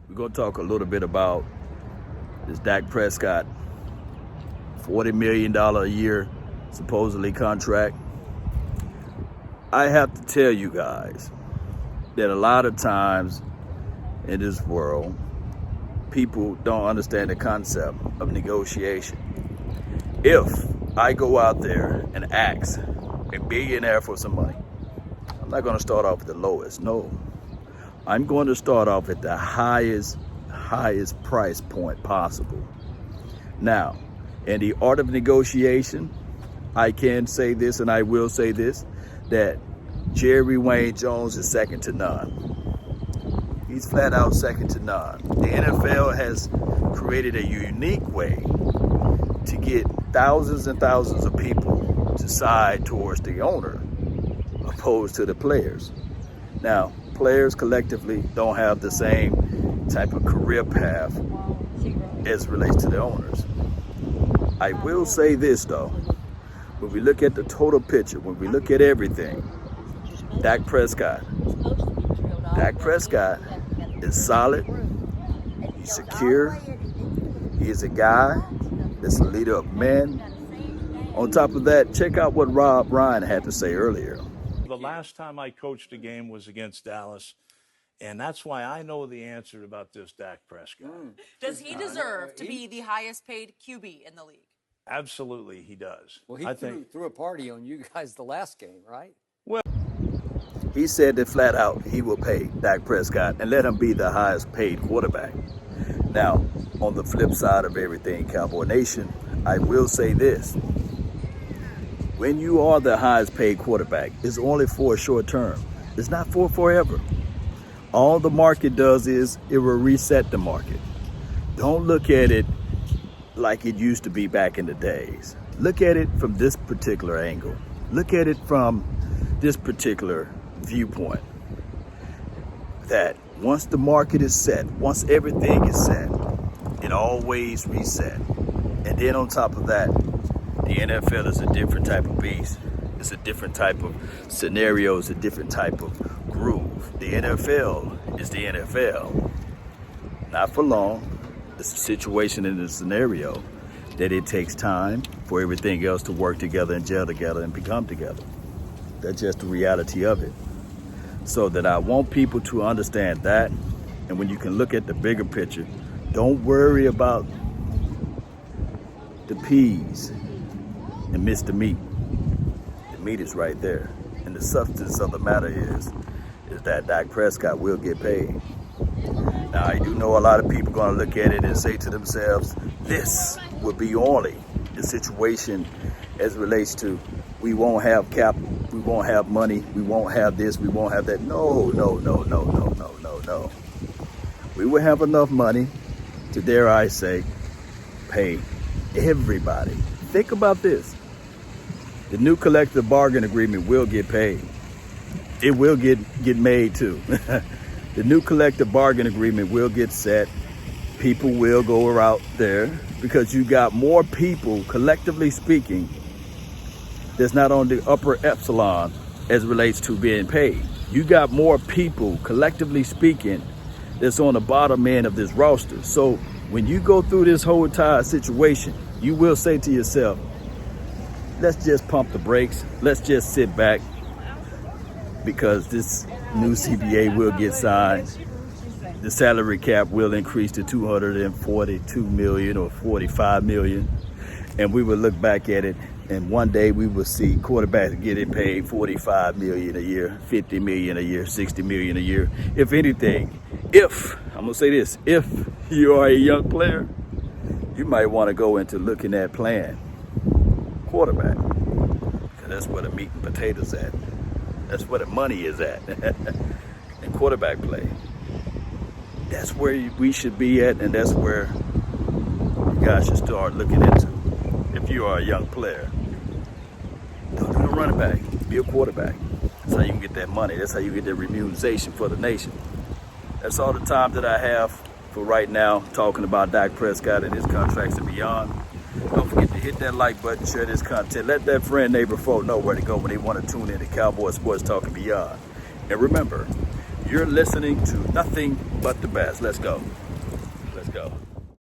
We're going to talk a little bit about this Dak Prescott $40 million a year supposedly contract. I have to tell you guys that a lot of times in this world, people don't understand the concept of negotiation. If I go out there and ask a billionaire for some money, I'm not going to start off at the lowest. No, I'm going to start off at the highest price point possible. Now, in the art of negotiation, I can say this and I will say this, that Jerry Wayne Jones is second to none. He's flat out second to none. The NFL has created a unique way to get thousands and thousands of people to side towards the owner opposed to the players. Now, players collectively don't have the same type of career path as relates to the owners. I will say this though, when we look at the total picture, when we look at everything, Dak Prescott is solid, he's secure, he is a guy that's a leader of men. On top of that, check out what Rob Ryan had to say earlier. The last time I coached a game was against Dallas, and that's why I know the answer about this Dak Prescott. Does he deserve to be the highest paid QB in the league? Absolutely, he does. Well, he threw a party on you guys the last game, right? He said that flat out he will pay Dak Prescott and let him be the highest paid quarterback. Now, on the flip side of everything, Cowboy Nation, I will say this. When you are the highest paid quarterback, it's only for a short term. It's not for forever. All the market does is it will reset the market. Don't look at it like it used to be back in the days. Look at it from this particular angle. Look at it from this particular viewpoint. That once the market is set, once everything is set, it always reset. And then on top of that, the NFL is a different type of beast. It's a different type of scenario. It's a different type of groove. The NFL is the NFL. Not for long. It's a situation and a scenario that it takes time for everything else to work together and gel together and become together. That's just the reality of it. So that I want people to understand that. And when you can look at the bigger picture, don't worry about the peas and miss the meat. The meat is right there. And the substance of the matter is that Dak Prescott will get paid. Now, I do know a lot of people going to look at it and say to themselves, this would be only the situation as it relates to we won't have cap, we won't have money, we won't have this, we won't have that. No. We will have enough money to, dare I say, pay everybody. Think about this. The new collective bargain agreement will get paid. It will get made too. The new collective bargain agreement will get set. People will go out there because you got more people, collectively speaking, that's not on the upper epsilon as it relates to being paid. You got more people, collectively speaking, that's on the bottom end of this roster. So when you go through this whole entire situation, you will say to yourself, let's just pump the brakes. Let's just sit back because this new CBA will get signed. The salary cap will increase to $242 million or $45 million. And we will look back at it, and one day we will see quarterbacks getting paid $45 million a year, $50 million a year, $60 million a year. If anything, I'm gonna say this, if you are a young player, you might want to go into looking at playing quarterback, because that's where the meat and potatoes at. That's where the money is at. in quarterback play. That's where we should be at, and that's where you guys should start looking into. If you are a young player, don't be a running back, be a quarterback. That's how you can get that money. That's how you get that remuneration for the nation. That's all the time that I have for right now, talking about Dak Prescott and his contracts and beyond. Don't forget to hit that like button, share this content. Let that friend, neighbor, folk know where to go when they want to tune in to Cowboy Sports Talk and Beyond. And remember, You're listening to nothing but the best. Let's go. Let's go.